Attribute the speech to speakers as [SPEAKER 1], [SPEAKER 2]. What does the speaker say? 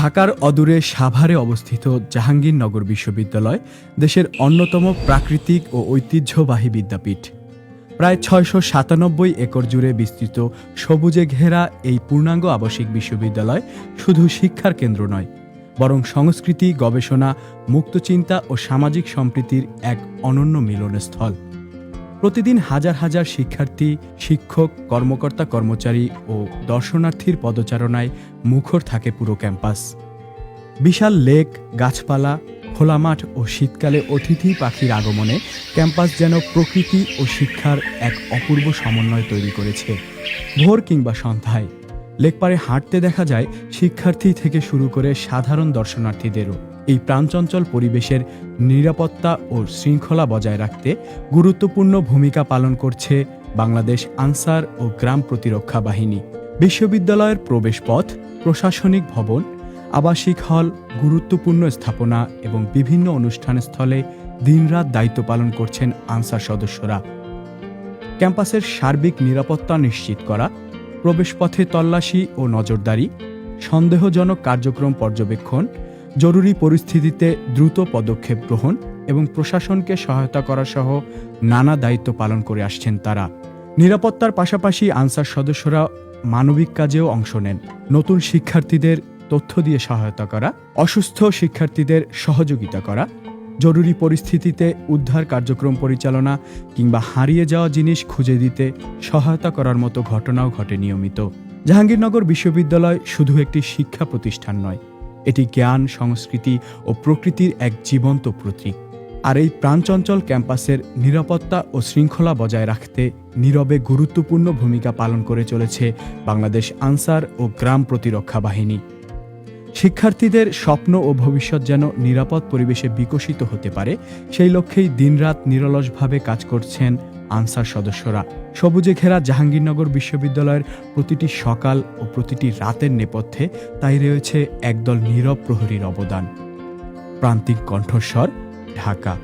[SPEAKER 1] ঢাকার অদূরে সাভারে অবস্থিত জাহাঙ্গীরনগর বিশ্ববিদ্যালয় দেশের অন্যতম প্রাকৃতিক ও ঐতিহ্যবাহী বিদ্যাপীঠ। প্রায় ৬৯৭ একর জুড়ে বিস্তৃত সবুজে ঘেরা এই পূর্ণাঙ্গ আবাসিক বিশ্ববিদ্যালয় শুধু শিক্ষার কেন্দ্র নয়, বরং সংস্কৃতি, গবেষণা, মুক্তচিন্তা ও সামাজিক সম্প্রীতির এক অনন্য মিলনস্থল। প্রতিদিন হাজার হাজার শিক্ষার্থী, শিক্ষক, কর্মকর্তা, কর্মচারী ও দর্শনার্থীর পদচারণায় মুখর থাকে পুরো ক্যাম্পাস। বিশাল লেক, গাছপালা, খোলা মাঠ ও শীতকালে অতিথি পাখির আগমনে ক্যাম্পাস যেন প্রকৃতি ও শিক্ষার এক অপূর্ব সমন্বয় তৈরি করেছে। ভোর কিংবা সন্ধ্যায় লেকপাড়ে হাঁটতে দেখা যায় শিক্ষার্থী থেকে শুরু করে সাধারণ দর্শনার্থীদেরও। এই প্রাণচঞ্চল পরিবেশের নিরাপত্তা ও শৃঙ্খলা বজায় রাখতে গুরুত্বপূর্ণ ভূমিকা পালন করছে বাংলাদেশ আনসার ও গ্রাম প্রতিরক্ষা বাহিনী। বিশ্ববিদ্যালয়ের প্রবেশপথ, প্রশাসনিক ভবন, আবাসিক হল, গুরুত্বপূর্ণ স্থাপনা এবং বিভিন্ন অনুষ্ঠানস্থলে দিনরাত দায়িত্ব পালন করছেন আনসার সদস্যরা। ক্যাম্পাসের সার্বিক নিরাপত্তা নিশ্চিত করা, প্রবেশপথে তল্লাশি ও নজরদারি, সন্দেহজনক কার্যক্রম পর্যবেক্ষণ, জরুরি পরিস্থিতিতে দ্রুত পদক্ষেপ গ্রহণ এবং প্রশাসনকে সহায়তা করা সহ নানা দায়িত্ব পালন করে আসছেন তারা। নিরাপত্তার পাশাপাশি আনসার সদস্যরা মানবিক কাজেও অংশ নেন। নতুন শিক্ষার্থীদের তথ্য দিয়ে সহায়তা করা, অসুস্থ শিক্ষার্থীদের সহযোগিতা করা, জরুরি পরিস্থিতিতে উদ্ধার কার্যক্রম পরিচালনা কিংবা হারিয়ে যাওয়া জিনিস খুঁজে দিতে সহায়তা করার মতো ঘটনাও ঘটে নিয়মিত। জাহাঙ্গীরনগর বিশ্ববিদ্যালয় শুধু একটি শিক্ষা প্রতিষ্ঠান নয়, এটি জ্ঞান, সংস্কৃতি ও প্রকৃতির এক জীবন্ত প্রতীক। আর এই প্রাণচঞ্চল ক্যাম্পাসের নিরাপত্তা ও শৃঙ্খলা বজায় রাখতে নীরবে গুরুত্বপূর্ণ ভূমিকা পালন করে চলেছে বাংলাদেশ আনসার ও গ্রাম প্রতিরক্ষা বাহিনী। শিক্ষার্থীদের স্বপ্ন ও ভবিষ্যৎ যেন নিরাপদ পরিবেশে বিকশিত হতে পারে, সেই লক্ষ্যেই দিনরাত নিরলসভাবে কাজ করছেন আনসার সদস্যরা। সবুজে ঘেরা জাহাঙ্গীরনগর বিশ্ববিদ্যালয়ের প্রতিটি সকাল ও প্রতিটি রাতের নেপথ্যে তাই রয়েছে একদল নীরব প্রহরীর অবদান। প্রান্তিক কণ্ঠস্বর, ঢাকা।